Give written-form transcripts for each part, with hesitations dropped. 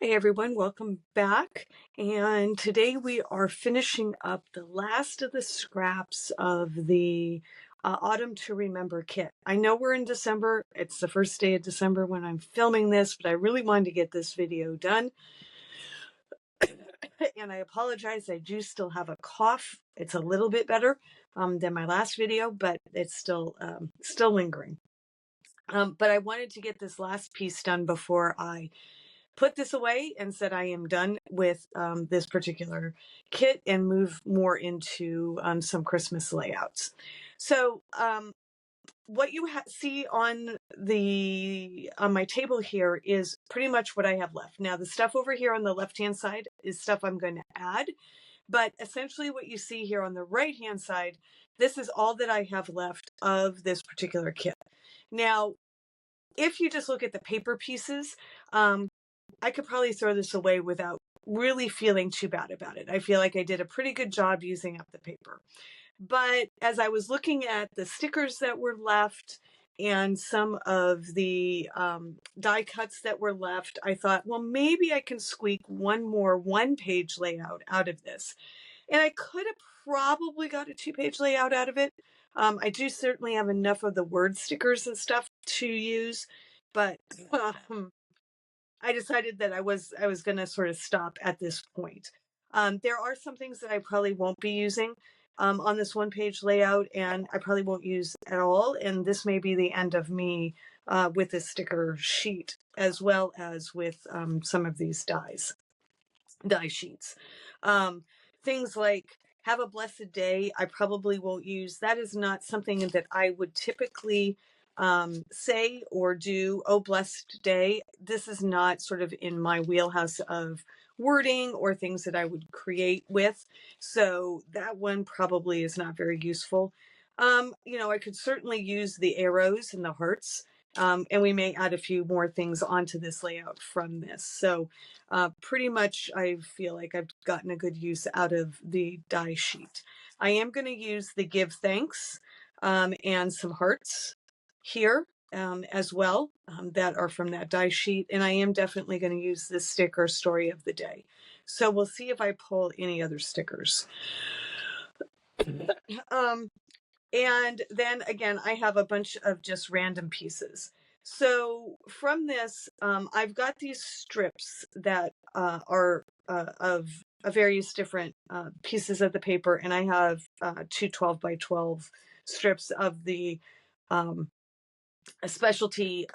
Hey everyone, welcome back. And today we are finishing up the last of the scraps of the Autumn to Remember kit. I know we're in December. It's the first day of December when I'm filming this, but I really wanted to get this video done. And I apologize, I do still have a cough. It's a little bit better than my last video, but it's still lingering. But I wanted to get this last piece done before I put this away and said I am done with this particular kit and move more into some Christmas layouts. So what you see on my table here is pretty much what I have left. Now the stuff over here on the left hand side is stuff I'm going to add, but essentially what you see here on the right hand side, this is all that I have left of this particular kit. Now if you just look at the paper pieces, I could probably throw this away without really feeling too bad about it. I feel like I did a pretty good job using up the paper. But as I was looking at the stickers that were left and some of the die cuts that were left, I thought, well, maybe I can squeak one more one-page layout out of this. And I could have probably got a two-page layout out of it. I do certainly have enough of the word stickers and stuff to use, but I decided that I was going to sort of stop at this point. There are some things that I probably won't be using on this one-page layout, and I probably won't use at all. And this may be the end of me with this sticker sheet, as well as with some of these die sheets. Things like "Have a blessed day," I probably won't use. That is not something that I would typically say or do. "Oh, blessed day." This is not sort of in my wheelhouse of wording or things that I would create with. So that one probably is not very useful. I could certainly use the arrows and the hearts. And we may add a few more things onto this layout from this. So pretty much I feel like I've gotten a good use out of the die sheet. I am going to use the give thanks and some hearts here as well that are from that die sheet. And I am definitely going to use this sticker story of the day. So we'll see if I pull any other stickers. And then again, I have a bunch of just random pieces. So from this, I've got these strips that are of various different pieces of the paper, and I have two 12 by 12 strips of the a specialty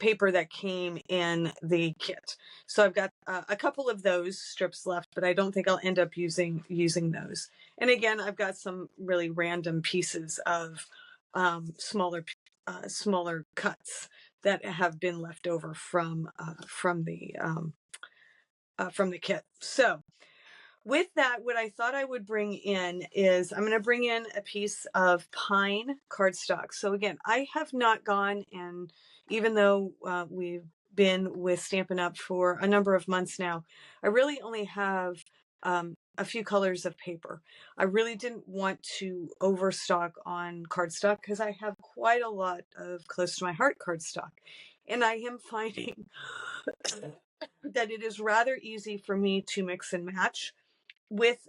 paper that came in the kit. So I've got a couple of those strips left, but I don't think I'll end up using those. And again, I've got some really random pieces of smaller cuts that have been left over from the kit. So with that, what I thought I would bring in is I'm going to bring in a piece of pine cardstock. So again, I have not gone, and even though we've been with Stampin' Up! For a number of months now, I really only have a few colors of paper. I really didn't want to overstock on cardstock because I have quite a lot of close to my heart cardstock. And I am finding that it is rather easy for me to mix and match with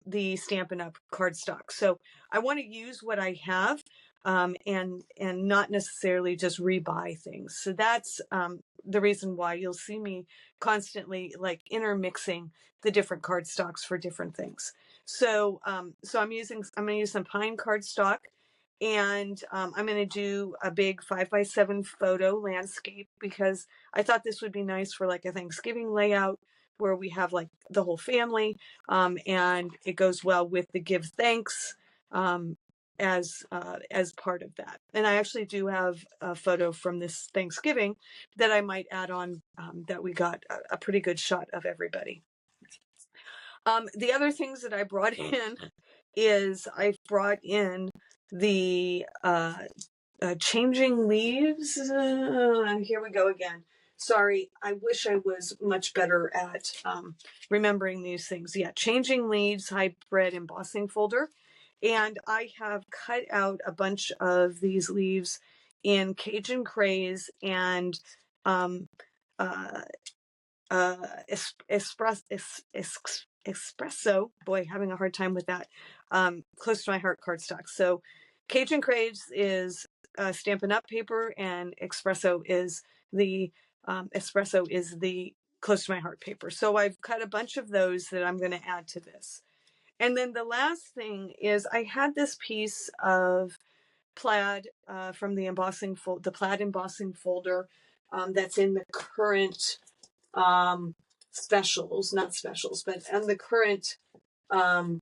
the Stampin' Up! Cardstock. So I want to use what I have and not necessarily just rebuy things. So that's the reason why you'll see me constantly like intermixing the different cardstocks for different things. So so I'm going to use some pine cardstock, and I'm going to do a big 5x7 photo landscape because I thought this would be nice for like a Thanksgiving layout where we have like the whole family, and it goes well with the give thanks as part of that. And I actually do have a photo from this Thanksgiving that I might add on that we got a pretty good shot of everybody. The other things that I brought in is I've brought in the changing leaves. Here we go again. Sorry, I wish I was much better at remembering these things. Yeah, changing leaves hybrid embossing folder. And I have cut out a bunch of these leaves in Cajun Craze and espresso, boy, having a hard time with that, close to my heart cardstock. So Cajun Craze is Stampin' Up! Paper, and espresso is the close to my heart paper. So I've cut a bunch of those that I'm going to add to this. And then the last thing is I had this piece of plaid from the plaid embossing folder that's in the current specials, not specials, but on the current, and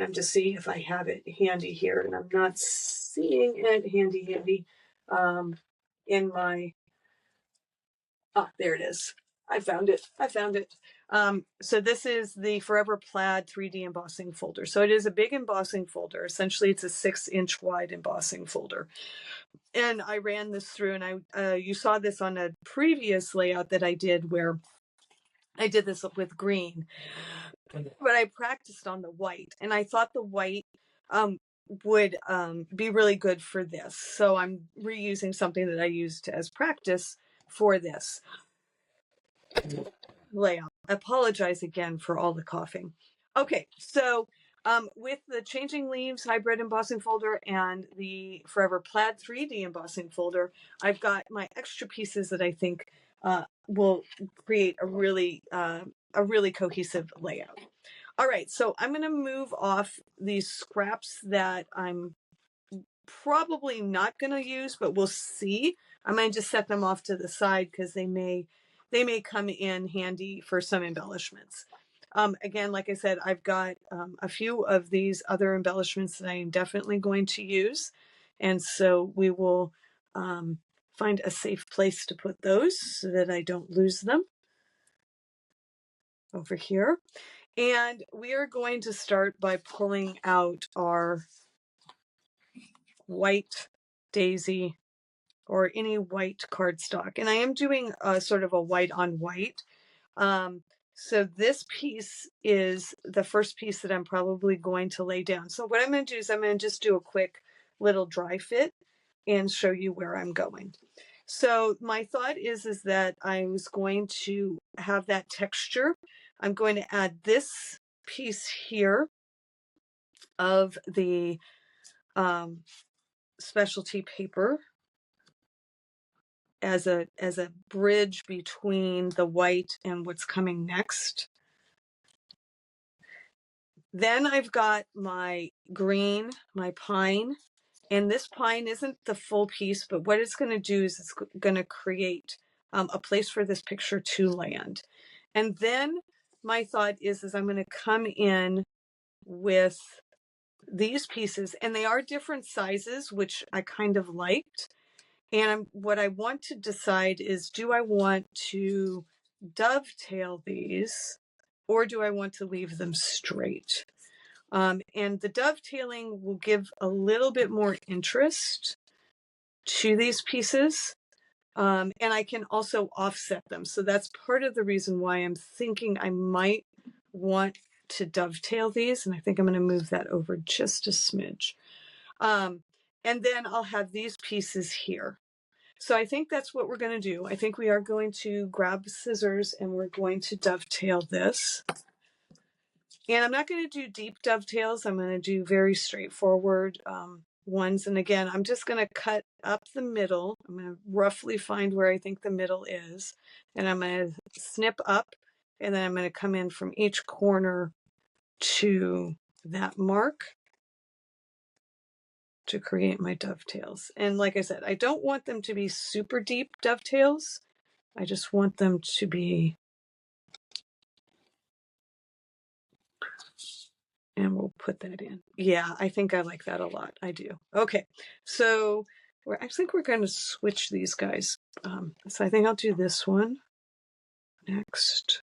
I'm just seeing if I have it handy here, and I'm not seeing it handy in my, there it is. I found it. So this is the Forever Plaid 3D embossing folder. So it is a big embossing folder. Essentially, it's a 6-inch wide embossing folder. And I ran this through, and you saw this on a previous layout that I did where I did this with green, but I practiced on the white, and I thought the white would be really good for this. So I'm reusing something that I used as practice for this layout. I apologize again for all the coughing. Okay, so with the Changing Leaves hybrid embossing folder and the Forever Plaid 3D embossing folder, I've got my extra pieces that I think will create a really cohesive layout. All right, so I'm going to move off these scraps that I'm probably not going to use, but we'll see. I might just set them off to the side because they may come in handy for some embellishments. Again, like I said, I've got a few of these other embellishments that I am definitely going to use. And so we will find a safe place to put those so that I don't lose them over here. And we are going to start by pulling out our white daisy or any white cardstock. And I am doing a sort of a white on white. So this piece is the first piece that I'm probably going to lay down. So what I'm going to do is I'm going to just do a quick little dry fit and show you where I'm going. So my thought is that I was going to have that texture. I'm going to add this piece here of the specialty paper as a bridge between the white and what's coming next. Then I've got my green, my pine, and this pine isn't the full piece, but what it's going to do is it's going to create a place for this picture to land. And then my thought is I'm going to come in with these pieces, and they are different sizes, which I kind of liked. And what I want to decide is, do I want to dovetail these or do I want to leave them straight? And the dovetailing will give a little bit more interest to these pieces. And I can also offset them. So that's part of the reason why I'm thinking I might want to dovetail these. And I think I'm going to move that over just a smidge. And then I'll have these pieces here. So I think that's what we're going to do. I think we are going to grab scissors and we're going to dovetail this. And I'm not going to do deep dovetails. I'm going to do very straightforward ones. And again, I'm just going to cut up the middle. I'm going to roughly find where I think the middle is. And I'm going to snip up, and then I'm going to come in from each corner to that mark to create my dovetails. And like I said, I don't want them to be super deep dovetails. I just want them to be, and we'll put that in. Yeah, I think I like that a lot. I do. Okay, so I think we're going to switch these guys. So I think I'll do this one next.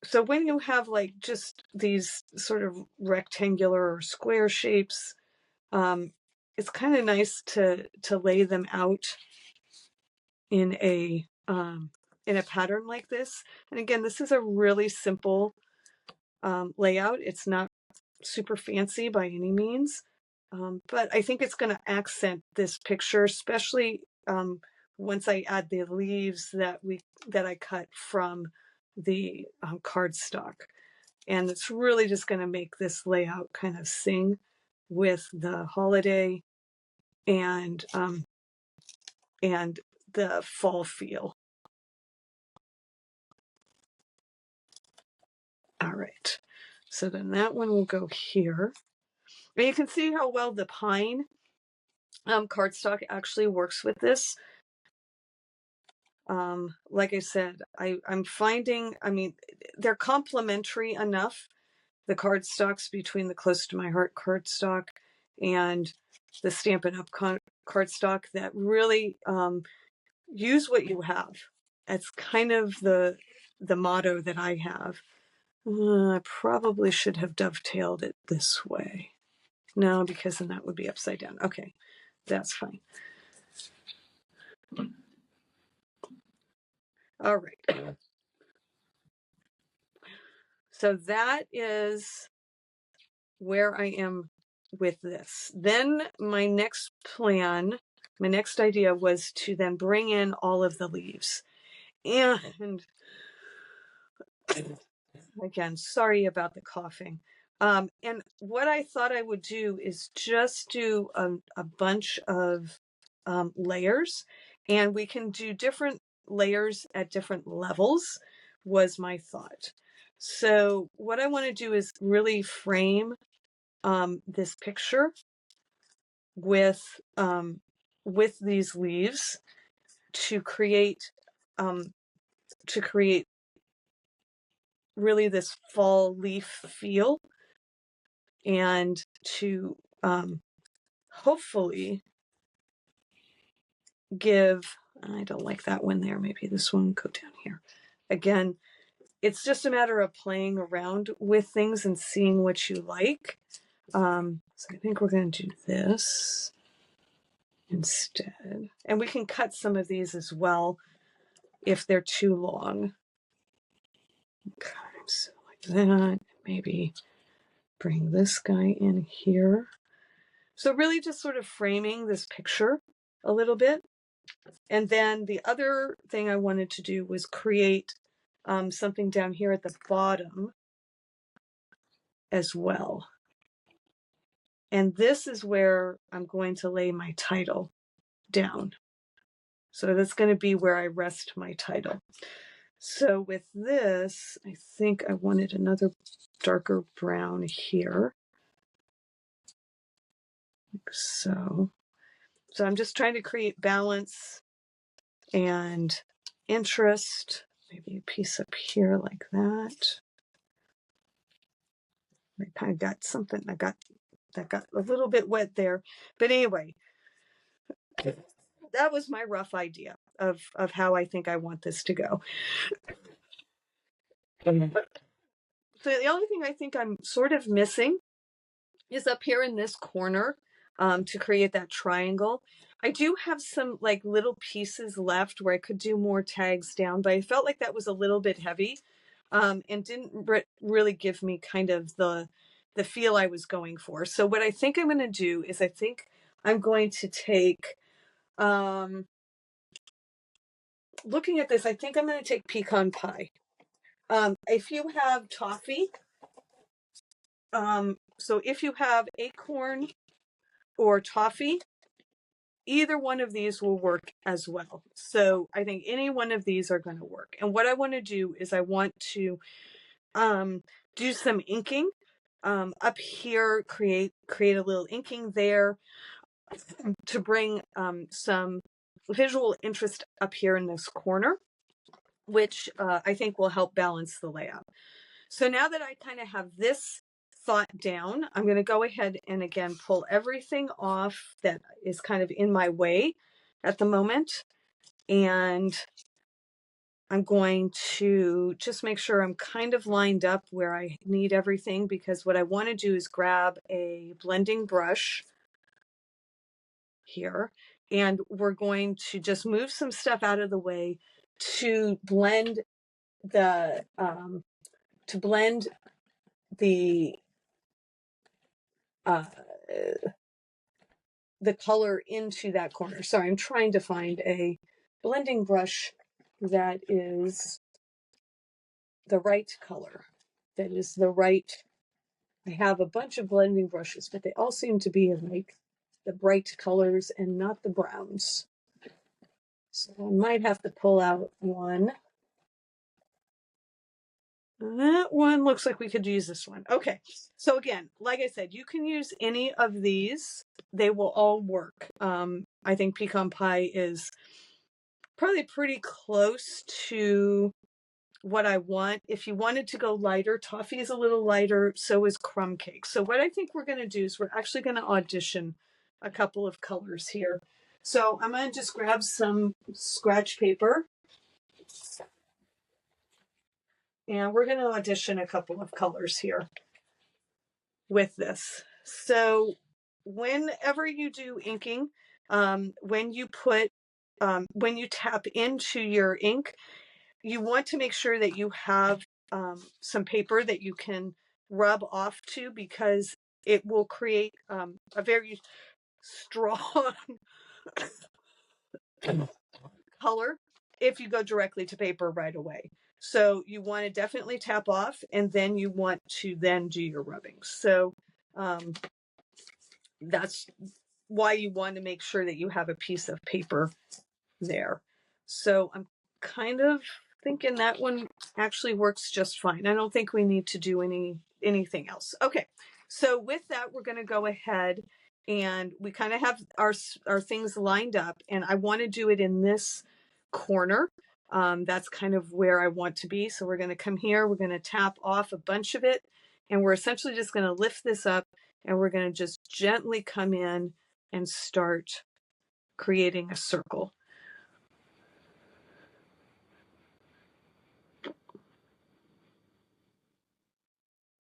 So when you have like just these sort of rectangular or square shapes, it's kind of nice to lay them out in a pattern like this. And again, this is a really simple layout. It's not super fancy by any means, but I think it's going to accent this picture, especially once I add the leaves that I cut from the cardstock. And it's really just going to make this layout kind of sing with the holiday and the fall feel. All right, so then that one will go here. And you can see how well the pine cardstock actually works with this. Like I said, I'm finding, I mean, they're complementary enough, the cardstocks, between the Close to My Heart cardstock and the Stampin' Up cardstock, that really use what you have. That's kind of the motto that I have. I probably should have dovetailed it this way. No, because then that would be upside down. Okay, that's fine. All right. So that is where I am with this. Then my next plan, my next idea was to then bring in all of the leaves. And again, sorry about the coughing. And what I thought I would do is just do a bunch of layers, and we can do different layers at different levels, was my thought. So what I want to do is really frame this picture with these leaves to create really this fall leaf feel, and to hopefully give, I don't like that one there, maybe this one go down here. Again, it's just a matter of playing around with things and seeing what you like. So I think we're going to do this instead. And we can cut some of these as well if they're too long. Okay, so like that. Maybe bring this guy in here. So really just sort of framing this picture a little bit. And then the other thing I wanted to do was create something down here at the bottom as well. And this is where I'm going to lay my title down. So that's going to be where I rest my title. So with this, I think I wanted another darker brown here. Like so. So I'm just trying to create balance and interest. Maybe a piece up here like that. I kind of got something, that got a little bit wet there. But anyway, that was my rough idea of how I think I want this to go. So the only thing I think I'm sort of missing is up here in this corner, to create that triangle. I do have some like little pieces left where I could do more tags down, but I felt like that was a little bit heavy, and didn't really give me kind of the feel I was going for. So what I think I'm going to do is I think I'm going to take, looking at this, I think I'm going to take pecan pie. If you have toffee, so if you have acorn or toffee, either one of these will work as well. So I think any one of these are going to work. And what I want to do is I want to do some inking up here, create a little inking there to bring some visual interest up here in this corner, which I think will help balance the layout. So now that I kind of have this thought down, I'm going to go ahead and again pull everything off that is kind of in my way at the moment. And I'm going to just make sure I'm kind of lined up where I need everything, because what I want to do is grab a blending brush here, and we're going to just move some stuff out of the way to blend the the the color into that corner. Sorry, I'm trying to find a blending brush that is the right color, that is the right. I have a bunch of blending brushes, but they all seem to be like the bright colors and not the browns. So I might have to pull out one. That one looks like we could use this one. Okay, so again, like I said, you can use any of these. They will all work. I think pecan pie is probably pretty close to what I want. If you wanted to go lighter, toffee is a little lighter, so is crumb cake. So what I think we're going to do is we're actually going to audition a couple of colors here. So I'm going to just grab some scratch paper, and we're going to audition a couple of colors here with this. So whenever you do inking, when you tap into your ink, you want to make sure that you have some paper that you can rub off to, because it will create a very strong color if you go directly to paper right away. So you want to definitely tap off, and then you want to then do your rubbing. So that's why you want to make sure that you have a piece of paper there. So I'm kind of thinking that one actually works just fine. I don't think we need to do anything else. Okay, so with that, we're going to go ahead, and we kind of have our things lined up, and I want to do it in this corner. That's kind of where I want to be. So we're going to come here, we're going to tap off a bunch of it, and we're essentially just going to lift this up, and we're going to just gently come in and start creating a circle.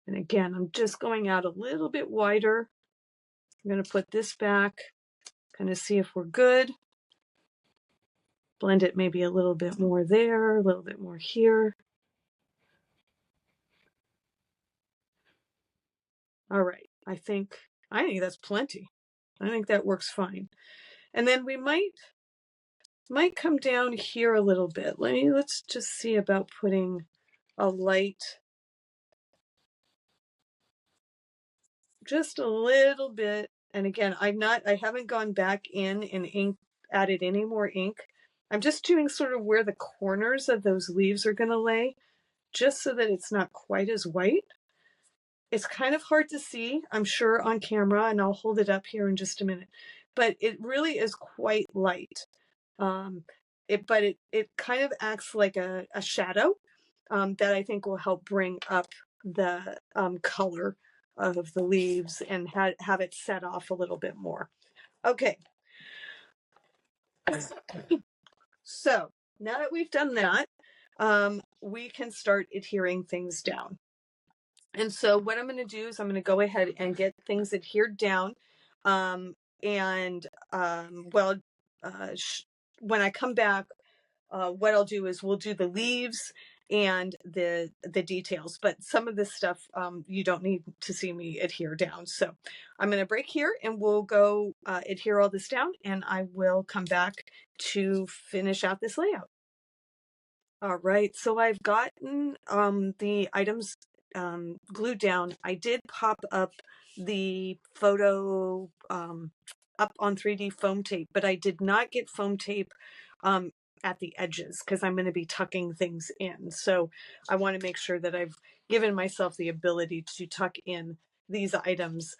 And again, I'm just going out a little bit wider. I'm going to put this back, kind of see if we're good. Blend it maybe a little bit more there, a little bit more here. All right, I think that's plenty. I think that works fine. And then we might come down here a little bit. Let's just see about putting a light, just a little bit. And again, I haven't gone back in and added any more ink. I'm just doing sort of where the corners of those leaves are going to lay, just so that it's not quite as white. It's kind of hard to see, I'm sure, on camera, and I'll hold it up here in just a minute, but it really is quite light. But it kind of acts like a shadow that I think will help bring up the color of the leaves and have it set off a little bit more. Okay. So now that we've done that, we can start adhering things down. And so what I'm going to do is I'm going to go ahead and get things adhered down. When I come back, what I'll do is we'll do the leaves and the details, but some of this stuff you don't need to see me adhere down. So I'm going to break here, and we'll go adhere all this down, and I will come back to finish out this layout. All right, so I've gotten the items glued down. I did pop up the photo up on 3D foam tape, but I did not get foam tape at the edges because I'm going to be tucking things in. So I want to make sure that I've given myself the ability to tuck in these items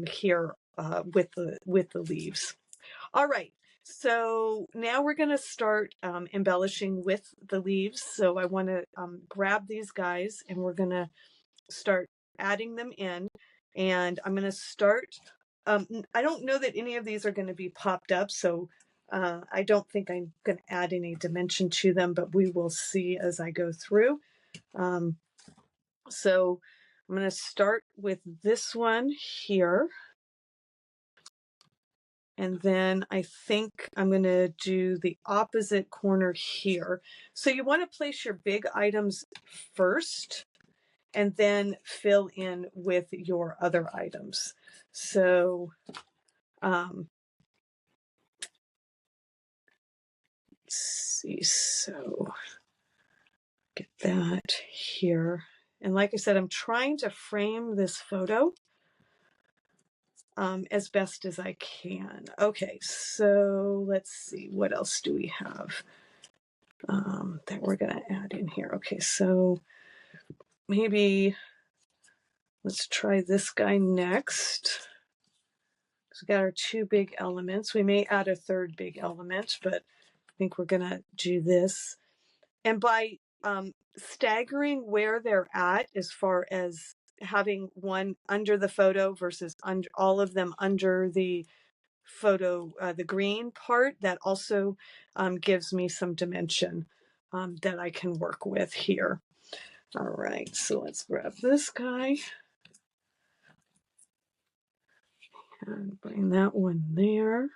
here with the leaves. All right, so now we're going to start embellishing with the leaves. So I want to grab these guys, and we're going to start adding them in. And I'm going to start, I don't know that any of these are going to be popped up, so I don't think I'm going to add any dimension to them, but we will see as I go through. So I'm going to start with this one here. And then I think I'm going to do the opposite corner here. So you want to place your big items first, and then fill in with your other items. So see, so get that here. And like I said, I'm trying to frame this photo as best as I can. Okay, so let's see, what else do we have that we're gonna add in here? Okay, so maybe let's try this guy next. So we got our two big elements. We may add a third big element, but I think we're gonna do this. And by staggering where they're at as far as having one under the photo versus under all of them under the photo, the green part, that also gives me some dimension that I can work with here. All right, so let's grab this guy and bring that one there.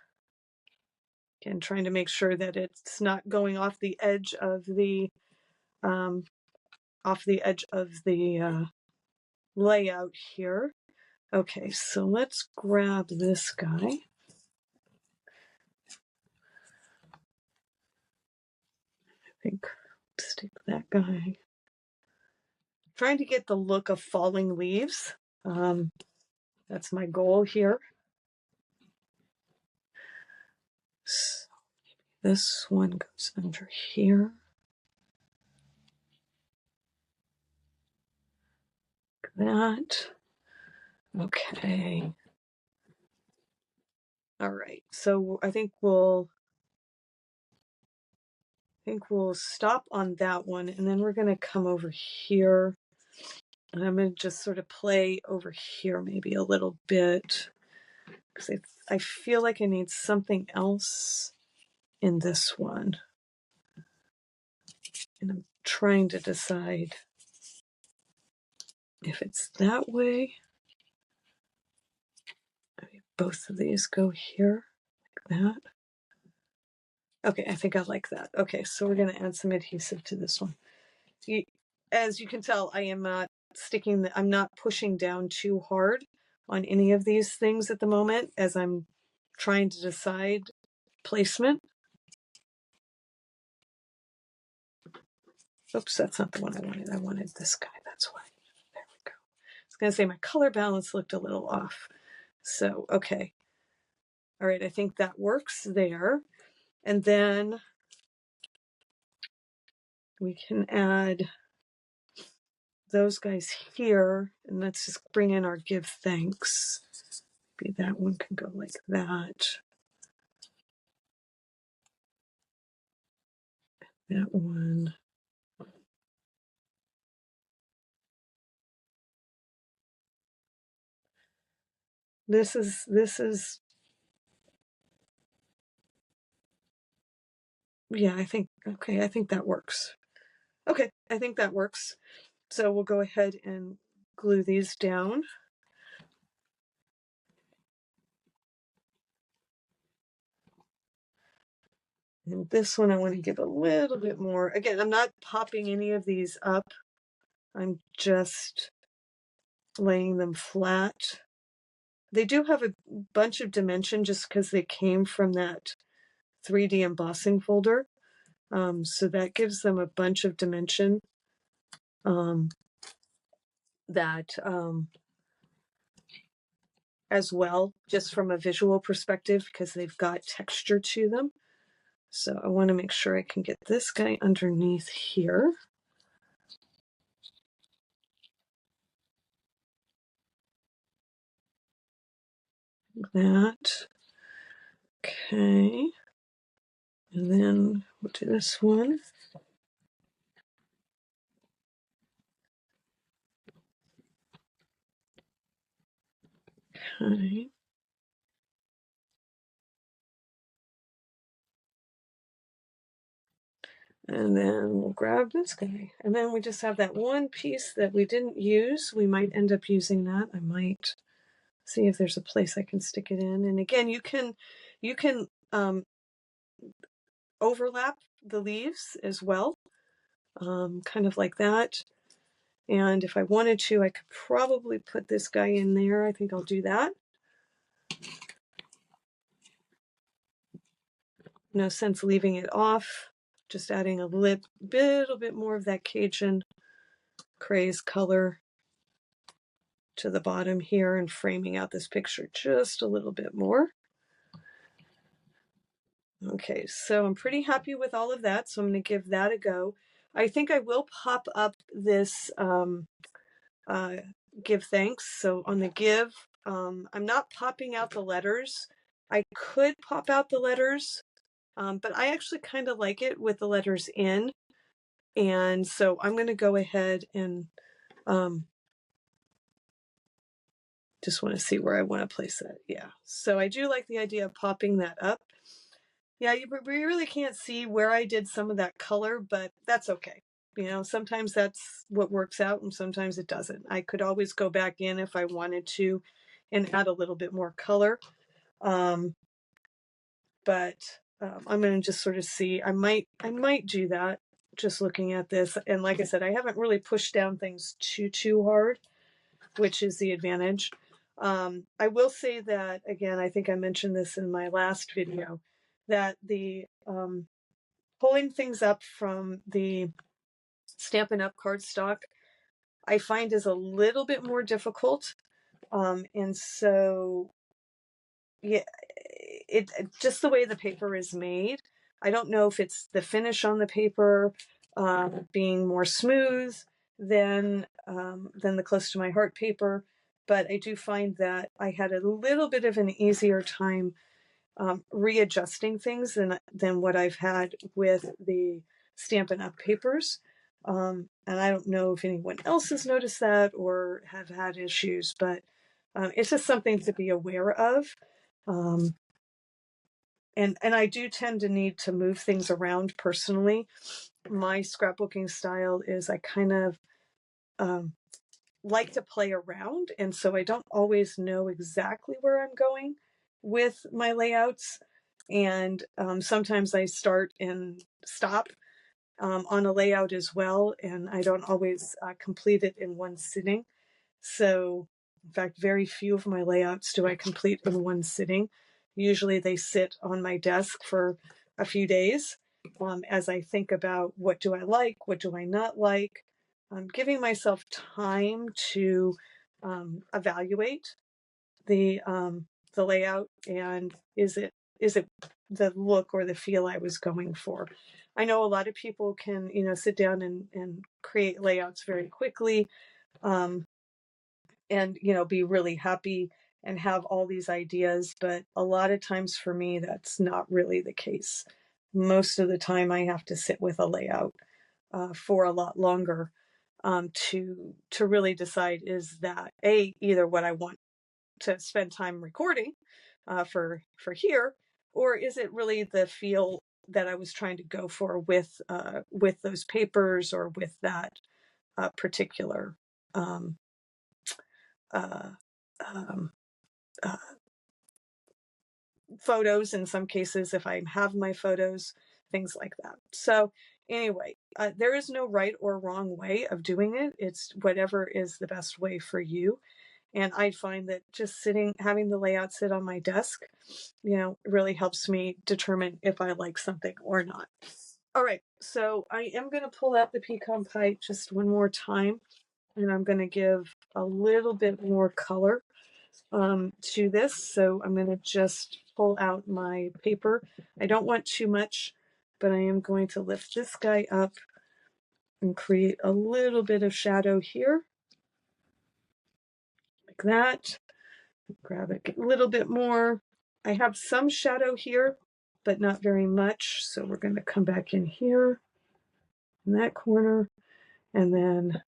Again, trying to make sure that it's not going off the edge of the layout here. Okay, so let's grab this guy. I think stick that guy. Trying to get the look of falling leaves. That's my goal here. So this one goes under here. That. Okay. All right. So I think we'll stop on that one, and then we're going to come over here, and I'm going to just sort of play over here maybe a little bit, because I feel like I need something else in this one, and I'm trying to decide if it's that way. Maybe both of these go here like that. Okay, I think I like that. Okay, so we're going to add some adhesive to this one. As you can tell, I am not I'm not pushing down too hard on any of these things at the moment as I'm trying to decide placement. Oops, that's not the one I wanted. I wanted this guy. That's why. There we go. I was going to say my color balance looked a little off. So, okay. All right, I think that works there. And then we can add those guys here. And let's just bring in our give thanks. Maybe that one can go like that. That one. This is yeah, I think that works. Okay, I think that works. So we'll go ahead and glue these down. And this one I want to give a little bit more. Again, I'm not popping any of these up. I'm just laying them flat. They do have a bunch of dimension just because they came from that 3D embossing folder. So that gives them a bunch of dimension that as well, just from a visual perspective, because they've got texture to them. So I want to make sure I can get this guy underneath here. Like that. Okay. And then we'll do this one. Okay. And then we'll grab this guy. And then we just have that one piece that we didn't use. We might end up using that. I might see if there's a place I can stick it in. And again, you can overlap the leaves as well, kind of like that. And if I wanted to, I could probably put this guy in there. I think I'll do that. no sense leaving it off. Just adding a little bit more of that Cajun craze color to the bottom here and framing out this picture just a little bit more. Okay, so I'm pretty happy with all of that, so I'm going to give that a go. I think I will pop up this give thanks. So on the give, I'm not popping out the letters. I could pop out the letters, but I actually kind of like it with the letters in. And so I'm going to go ahead and just want to see where I want to place that. Yeah, so I do like the idea of popping that up. Yeah, we really can't see where I did some of that color, but that's okay. You know, sometimes that's what works out and sometimes it doesn't. I could always go back in if I wanted to and add a little bit more color. But I'm going to just sort of see. I might do that just looking at this. And like I said, I haven't really pushed down things too hard, which is the advantage. I will say that, again, I think I mentioned this in my last video, that the pulling things up from the Stampin' Up! Cardstock, I find is a little bit more difficult. And so, yeah, it just the way the paper is made. I don't know if it's the finish on the paper being more smooth than the Close to My Heart paper, but I do find that I had a little bit of an easier time readjusting things than what I've had with the Stampin' Up! Papers. And I don't know if anyone else has noticed that or have had issues, but it's just something to be aware of. And I do tend to need to move things around personally. My scrapbooking style is I kind of like to play around, and so I don't always know exactly where I'm going with my layouts. And sometimes I start and stop on a layout as well, and I don't always complete it in one sitting. So, in fact, very few of my layouts do I complete in one sitting. Usually they sit on my desk for a few days as I think about what do I like, what do I not like, giving myself time to evaluate the layout and is it the look or the feel I was going for. I know a lot of people can sit down and create layouts very quickly. And be really happy and have all these ideas, but a lot of times for me that's not really the case. Most of the time I have to sit with a layout for a lot longer to really decide, is that either what I want to spend time recording for here, or is it really the feel that I was trying to go for with those papers or with that particular um, uh, um, uh, photos in some cases, if I have my photos, things like that. So anyway, there is no right or wrong way of doing it. It's whatever is the best way for you. And I find that just having the layout sit on my desk, really helps me determine if I like something or not. All right, so I am going to pull out the pecan pie just one more time, and I'm going to give a little bit more color to this. So I'm going to just pull out my paper. I don't want too much, but I am going to lift this guy up and create a little bit of shadow here, like that. Grab it a little bit more. I have some shadow here, but not very much. So we're going to come back in here in that corner. And then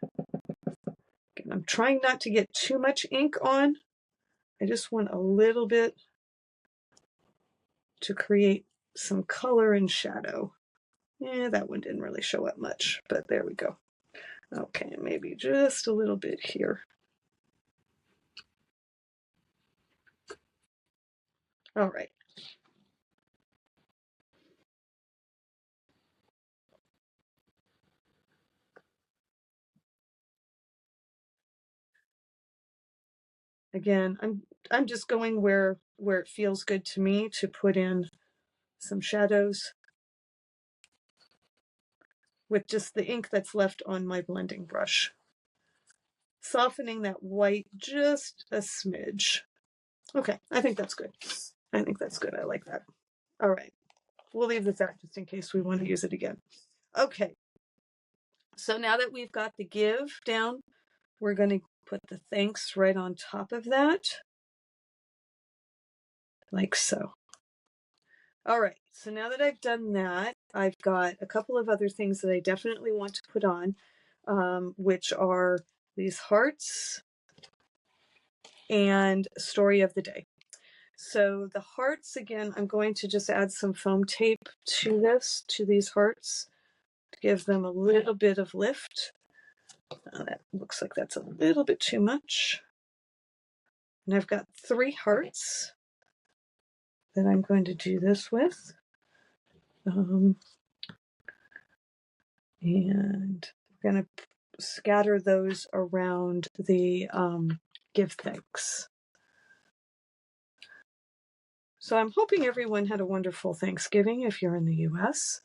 again, I'm trying not to get too much ink on. I just want a little bit to create some color and shadow. Yeah, that one didn't really show up much, but there we go. Okay, maybe just a little bit here. All right. Again, I'm just going where it feels good to me to put in some shadows with just the ink that's left on my blending brush. Softening that white just a smidge. Okay, I think that's good. I think that's good. I like that. All right. We'll leave this out just in case we want to use it again. Okay. So now that we've got the give down, we're going to put the thanks right on top of that. Like so. All right. So now that I've done that, I've got a couple of other things that I definitely want to put on, which are these hearts and story of the day. So the hearts, again, I'm going to just add some foam tape to these hearts, to give them a little bit of lift. That looks like that's a little bit too much. And I've got 3 hearts that I'm going to do this with. And I'm going to scatter those around the give thanks. So I'm hoping everyone had a wonderful Thanksgiving if you're in the US,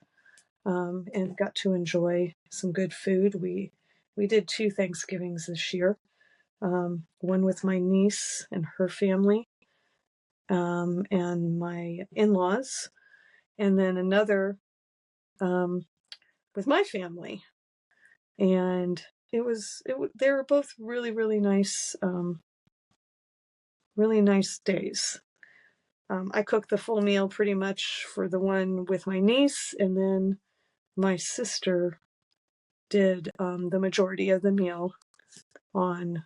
and got to enjoy some good food. We did 2 Thanksgivings this year, one with my niece and her family, and my in-laws, and then another with my family. And they were both really, really nice days. I cooked the full meal pretty much for the one with my niece, and then my sister did the majority of the meal on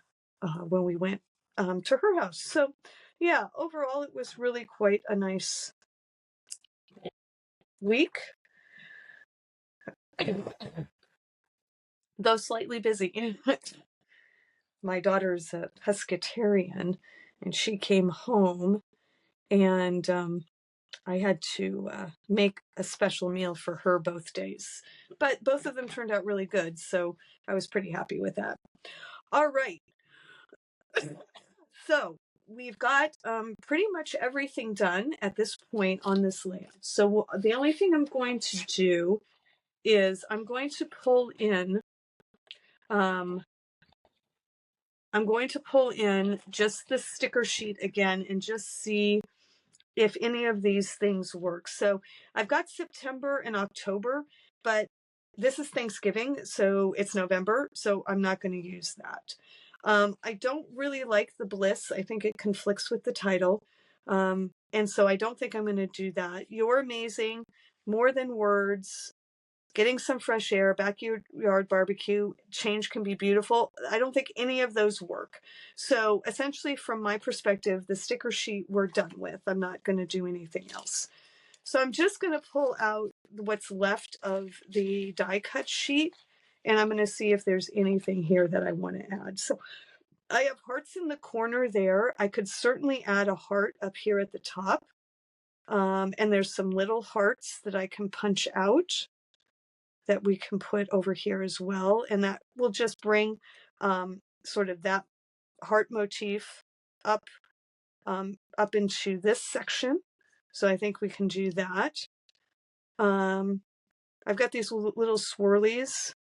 when we went to her house. So yeah, overall it was really quite a nice week, though slightly busy. My daughter's a pescatarian, and she came home, and I had to make a special meal for her both days. But both of them turned out really good, so I was pretty happy with that. All right. So we've got pretty much everything done at this point on this layout. So the only thing I'm going to do is I'm going to pull in just the sticker sheet again and just see if any of these things work. So I've got September and October, but this is Thanksgiving, so it's November, so I'm not going to use that. I don't really like the bliss. I think it conflicts with the title. And so I don't think I'm going to do that. You're amazing, more than words, getting some fresh air, backyard barbecue, change can be beautiful. I don't think any of those work. So essentially, from my perspective, the sticker sheet we're done with. I'm not going to do anything else. So I'm just going to pull out what's left of the die cut sheet, and I'm going to see if there's anything here that I want to add. So I have hearts in the corner there. I could certainly add a heart up here at the top. And there's some little hearts that I can punch out that we can put over here as well. And that will just bring sort of that heart motif up into this section. So I think we can do that. I've got these little swirlies,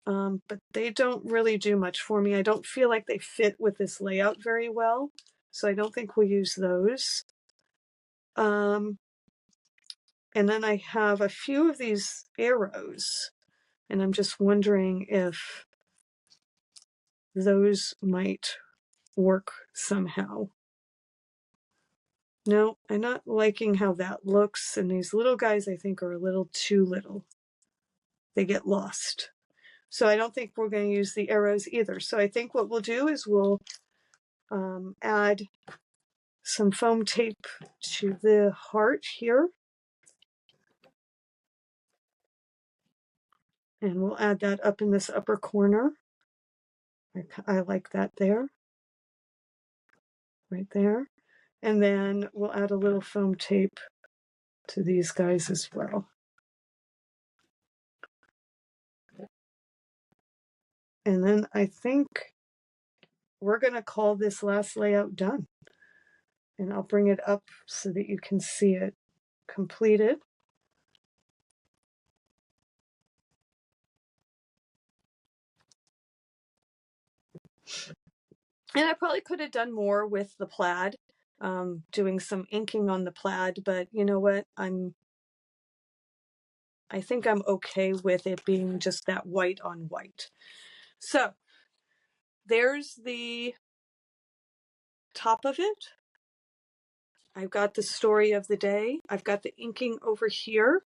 but they don't really do much for me. I don't feel like they fit with this layout very well, so I don't think we'll use those. And then I have a few of these arrows, and I'm just wondering if those might work somehow. No, I'm not liking how that looks, and these little guys I think are a little too little. They get lost. So I don't think we're going to use the arrows either. So I think what we'll do is we'll add some foam tape to the heart here. And we'll add that up in this upper corner. I like that there. Right there. And then we'll add a little foam tape to these guys as well. And then I think we're going to call this last layout done. And I'll bring it up so that you can see it completed. And I probably could have done more with the plaid, doing some inking on the plaid, but you know what? I think I'm okay with it being just that white on white. So there's the top of it. I've got the story of the day. I've got the inking over here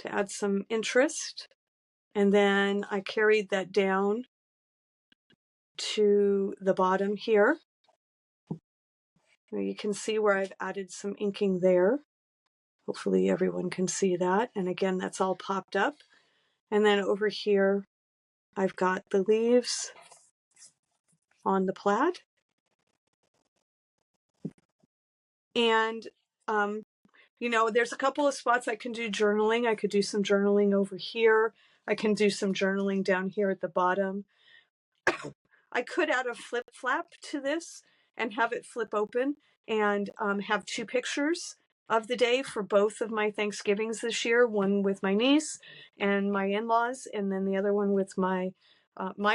to add some interest. And then I carried that down to the bottom here. You can see where I've added some inking there. Hopefully everyone can see that. And again, that's all popped up. And then over here, I've got the leaves on the plaid. And, you know, there's a couple of spots I can do journaling. I could do some journaling over here. I can do some journaling down here at the bottom. I could add a flip flap to this and have it flip open and have two pictures of the day for both of my Thanksgivings this year, one with my niece and my in-laws, and then the other one with my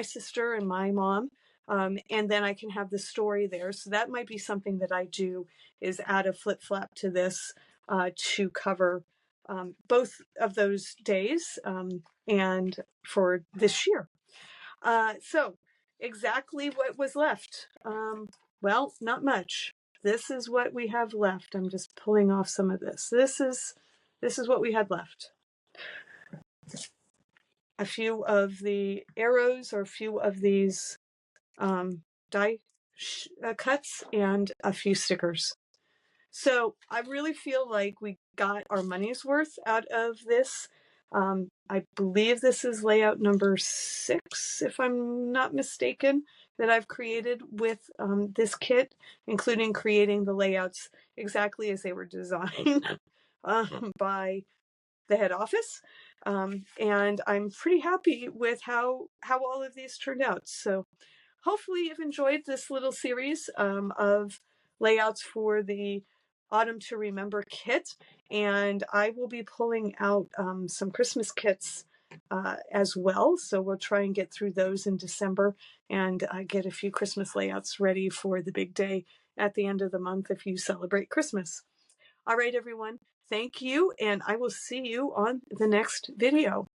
sister and my mom. And then I can have the story there. So that might be something that I do, is add a flip flap to this to cover both of those days and for this year. So exactly what was left. Well, not much. This is what we have left. I'm just pulling off some of this. This is what we had left. A few of the arrows or a few of these die cuts and a few stickers. So I really feel like we got our money's worth out of this. I believe this is layout number 6, if I'm not mistaken, that I've created with this kit, including creating the layouts exactly as they were designed by the head office. And I'm pretty happy with how all of these turned out. So hopefully you've enjoyed this little series of layouts for the Autumn to Remember kit, and I will be pulling out some Christmas kits as well, so we'll try and get through those in December and get a few Christmas layouts ready for the big day at the end of the month if you celebrate Christmas. All right, everyone, thank you, and I will see you on the next video.